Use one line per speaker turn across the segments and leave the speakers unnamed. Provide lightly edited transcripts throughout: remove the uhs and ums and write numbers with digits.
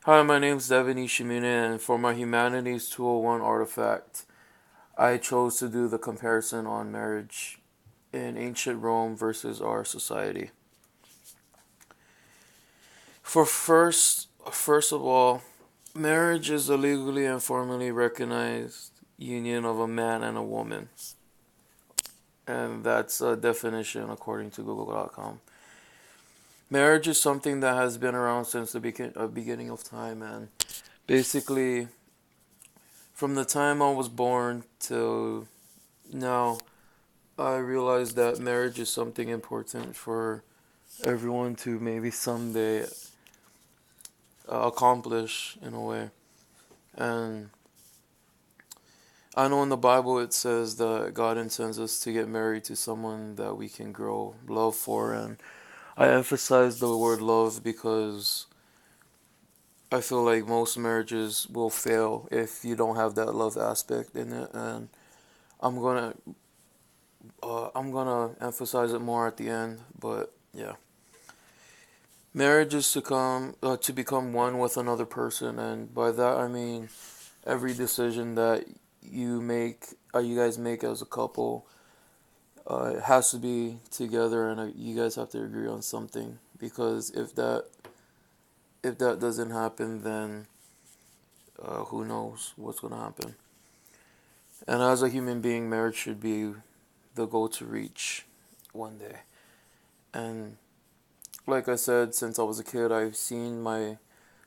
Hi, my name's Devin Ishimine, and for my Humanities 201 artifact, I chose to do the comparison on marriage in ancient Rome versus our society. First of all, marriage is a legally and formally recognized union of a man and a woman, and that's a definition according to Google.com. Marriage is something that has been around since the beginning of time, and basically, from the time I was born till now, I realized that marriage is something important for everyone to maybe someday accomplish in a way. And I know in the Bible it says that God intends us to get married to someone that we can grow love for. And I emphasize the word love because I feel like most marriages will fail if you don't have that love aspect in it. And I'm gonna I'm gonna emphasize it more at the end, but yeah. Marriage is to become one with another person, and by that I mean every decision that you guys make as a couple, it has to be together, and you guys have to agree on something. Because if that doesn't happen, then who knows what's gonna happen. And as a human being, marriage should be the goal to reach one day. And like I said, since I was a kid, I've seen my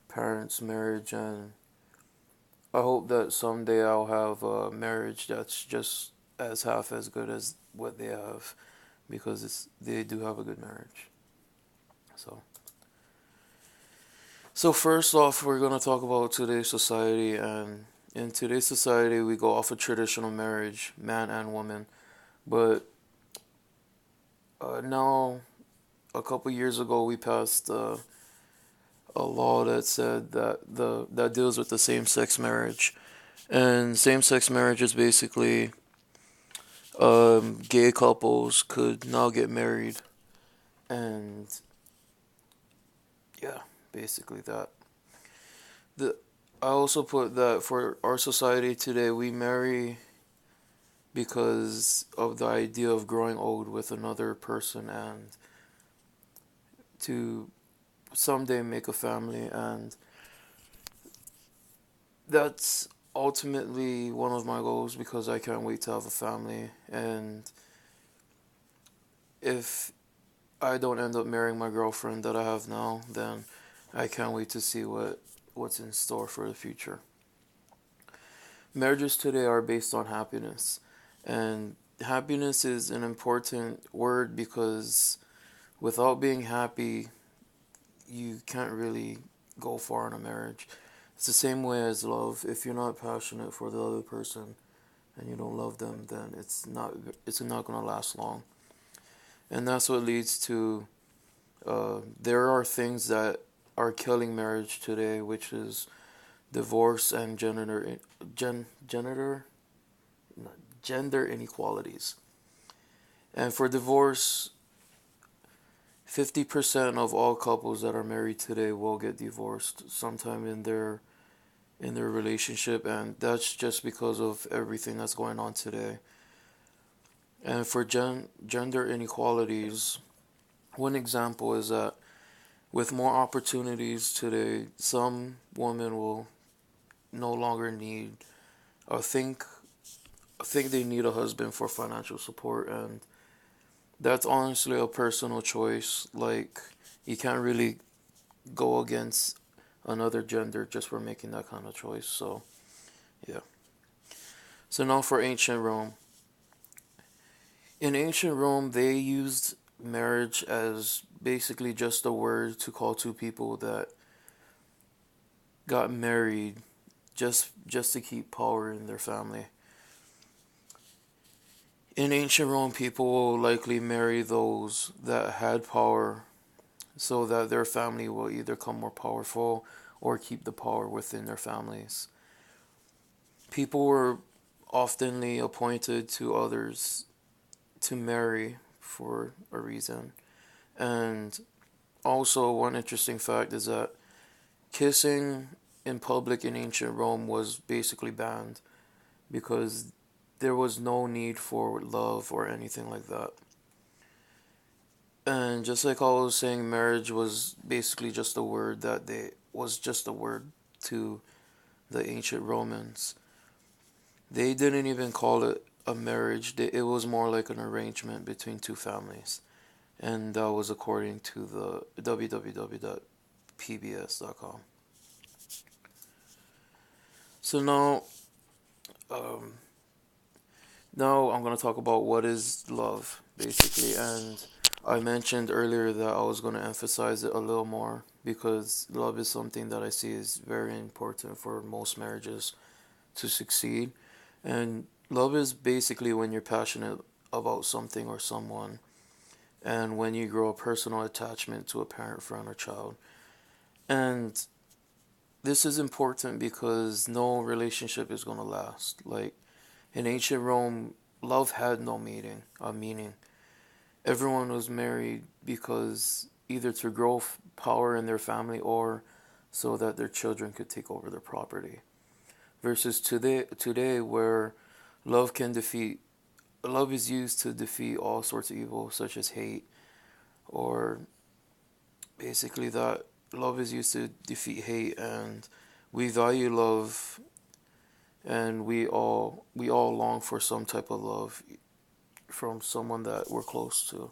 parents' marriage, and I hope that someday I'll have a marriage that's just as half as good as what they have because they do have a good marriage. So, so first off, we're gonna talk about today's society, and in today's society, we go off of traditional marriage, man and woman. But now, a couple years ago, we passed a law that said that deals with the same-sex marriage, and same-sex marriage is basically gay couples could now get married, and yeah, basically that. The I also put that for our society today, we marry because of the idea of growing old with another person and to someday make a family, and that's ultimately one of my goals because I can't wait to have a family. And if I don't end up marrying my girlfriend that I have now, then I can't wait to see what's in store for the future. Marriages today are based on happiness, and happiness is an important word because without being happy, you can't really go far in a marriage. It's the same way as love. If you're not passionate for the other person and you don't love them, then it's not gonna last long. And that's what leads to there are things that are killing marriage today, which is divorce and gender gender inequalities. And for divorce, 50% of all couples that are married today will get divorced sometime in their relationship, and that's just because of everything that's going on today. And for gender inequalities, one example is that with more opportunities today, some women will no longer need or think they need a husband for financial support, and that's honestly a personal choice. Like, you can't really go against another gender just for making that kind of choice. So, yeah. So now for ancient Rome. In ancient Rome, they used marriage as basically just a word to call two people that got married just to keep power in their family. In ancient Rome, people will likely marry those that had power so that their family will either become more powerful or keep the power within their families. People were oftenly appointed to others to marry for a reason. And also, one interesting fact is that kissing in public in ancient Rome was basically banned because there was no need for love or anything like that. And just like I was saying, marriage was basically just a word that they was just a word to the ancient Romans. They didn't even call it a marriage. It was more like an arrangement between two families. And that was according to the www.pbs.com. So um, now I'm gonna talk about what is love, basically. And I mentioned earlier that I was gonna emphasize it a little more because love is something that I see is very important for most marriages to succeed. And love is basically when you're passionate about something or someone, and when you grow a personal attachment to a parent, friend, or child. And this is important because no relationship is gonna last. Like in ancient Rome, love had no meaning. Everyone was married because either to grow power in their family or so that their children could take over their property. Versus today where love can defeat love is used to defeat all sorts of evil such as hate, or basically that love is used to defeat hate. And we value love, and we all long for some type of love from someone that we're close to.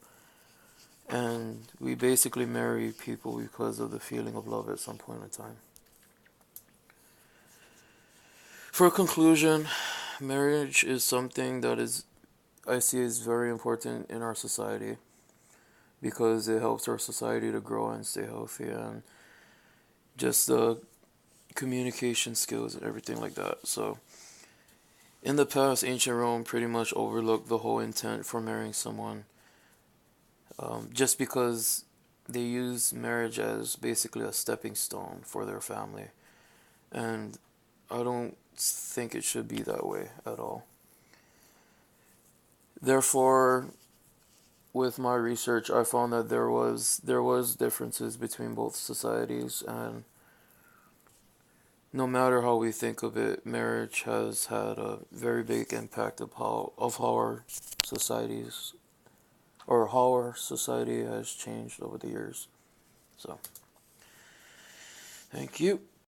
And we basically marry people because of the feeling of love at some point in time. For conclusion, marriage is something that is I see is very important in our society because it helps our society to grow and stay healthy, and just the communication skills and everything like that. So in the past, ancient Rome pretty much overlooked the whole intent for marrying someone, just because they used marriage as basically a stepping stone for their family. And I don't think it should be that way at all. Therefore, with my research, I found that there was differences between both societies, and no matter how we think of it, marriage has had a very big impact of how our societies or how our society has changed over the years. So, thank you.